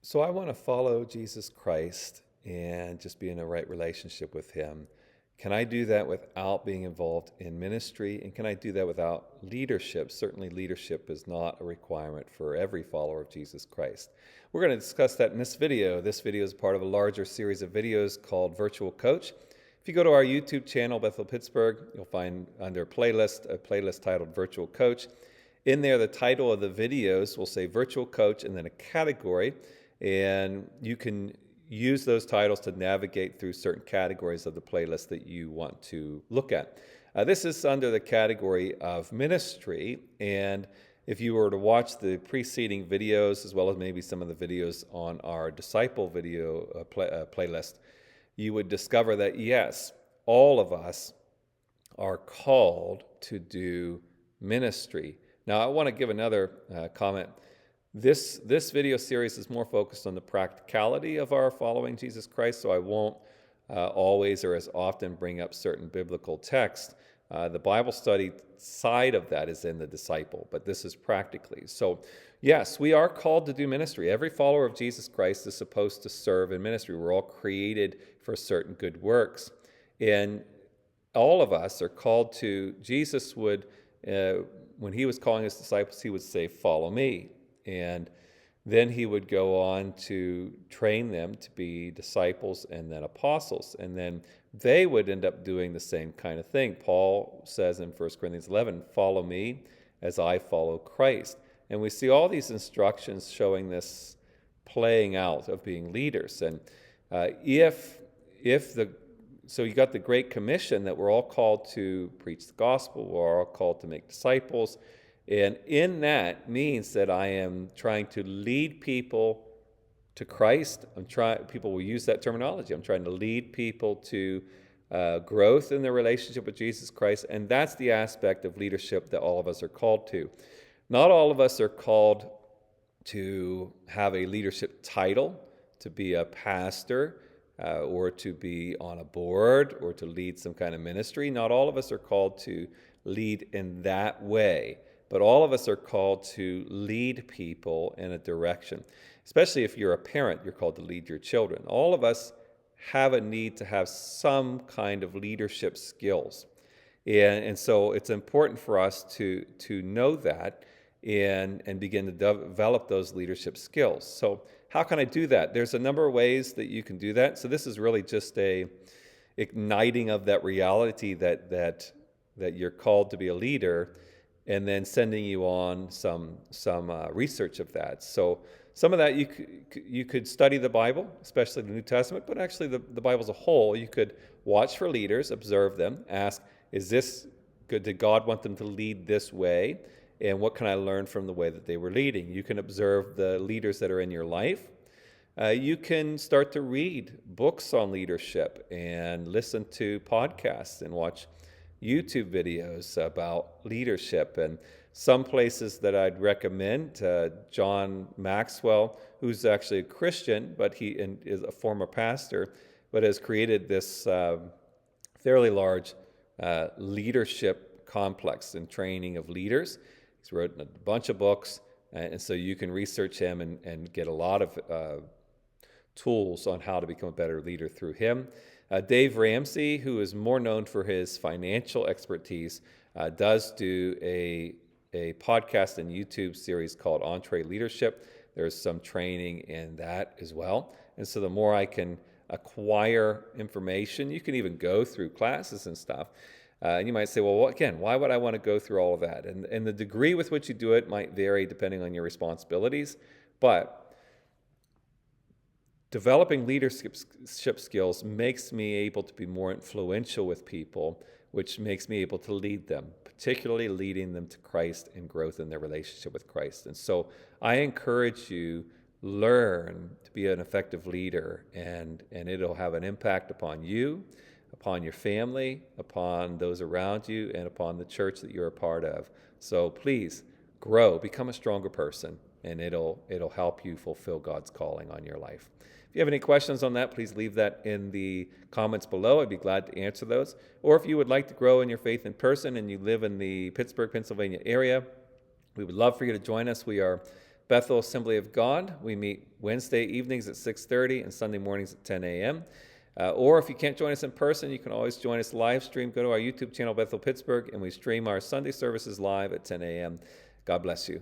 So I want to follow Jesus Christ and just be in a right relationship with him. Can I do that without being involved in ministry? And can I do that without leadership? Certainly, leadership is not a requirement for every follower of Jesus Christ. We're going to discuss that in this video. This video is part of a larger series of videos called Virtual Coach. If you go to our YouTube channel, Bethel Pittsburgh, you'll find under a playlist titled Virtual Coach. In there, the title of the videos will say Virtual Coach and then a category. And you can use those titles to navigate through certain categories of the playlist that you want to look at. This is under the category of ministry, and if you were to watch the preceding videos, as well as maybe some of the videos on our disciple video playlist, you would discover that yes, all of us are called to do ministry. Now, I want to give another comment. This video series is more focused on the practicality of our following Jesus Christ, so I won't always or as often bring up certain biblical texts. The Bible study side of that is in the disciple, but this is practically. So, yes, we are called to do ministry. Every follower of Jesus Christ is supposed to serve in ministry. We're all created for certain good works. And all of us are called to, Jesus would, when he was calling his disciples, he would say, "Follow me." And then he would go on to train them to be disciples and then apostles. And then they would end up doing the same kind of thing. Paul says in 1 Corinthians 11, "Follow me as I follow Christ." And we see all these instructions showing this playing out of being leaders. And so you got the Great Commission that we're all called to preach the gospel. We're all called to make disciples. And in that means that I am trying to lead people to Christ. People will use that terminology. I'm trying to lead people to growth in their relationship with Jesus Christ. And that's the aspect of leadership that all of us are called to. Not all of us are called to have a leadership title, to be a pastor, or to be on a board, or to lead some kind of ministry. Not all of us are called to lead in that way. But all of us are called to lead people in a direction. Especially if you're a parent, you're called to lead your children. All of us have a need to have some kind of leadership skills. And so it's important for us to know that and begin to develop those leadership skills. So how can I do that? There's a number of ways that you can do that. So this is really just a igniting of that reality that you're called to be a leader, and then sending you on some research of that. So some of that you could study the Bible, especially the New Testament, but actually the Bible as a whole. You could watch for leaders, observe them, ask, is this good? Did God want them to lead this way? And what can I learn from the way that they were leading? You can observe the leaders that are in your life. You can start to read books on leadership and listen to podcasts and watch YouTube videos about leadership. And some places that I'd recommend, John Maxwell, who's actually a Christian, but he is a former pastor, but has created this fairly large leadership complex and training of leaders. He's written a bunch of books, and so you can research him and get a lot of tools on how to become a better leader through him. Dave Ramsey, who is more known for his financial expertise, does do a podcast and YouTube series called EntreLeadership. There's some training in that as well. And so the more I can acquire information, you can even go through classes and stuff. And you might say, well, again, why would I want to go through all of that? And the degree with which you do it might vary depending on your responsibilities. But developing leadership skills makes me able to be more influential with people, which makes me able to lead them, particularly leading them to Christ and growth in their relationship with Christ. And so I encourage you, learn to be an effective leader, and it'll have an impact upon you, upon your family, upon those around you, and upon the church that you're a part of. So please grow, become a stronger person, and it'll help you fulfill God's calling on your life. If you have any questions on that, please leave that in the comments below. I'd be glad to answer those. Or if you would like to grow in your faith in person and you live in the Pittsburgh, Pennsylvania area, we would love for you to join us. We are Bethel Assembly of God. We meet Wednesday evenings at 6:30 and Sunday mornings at 10 a.m. Or if you can't join us in person, you can always join us live stream. Go to our YouTube channel, Bethel Pittsburgh, and we stream our Sunday services live at 10 a.m. God bless you.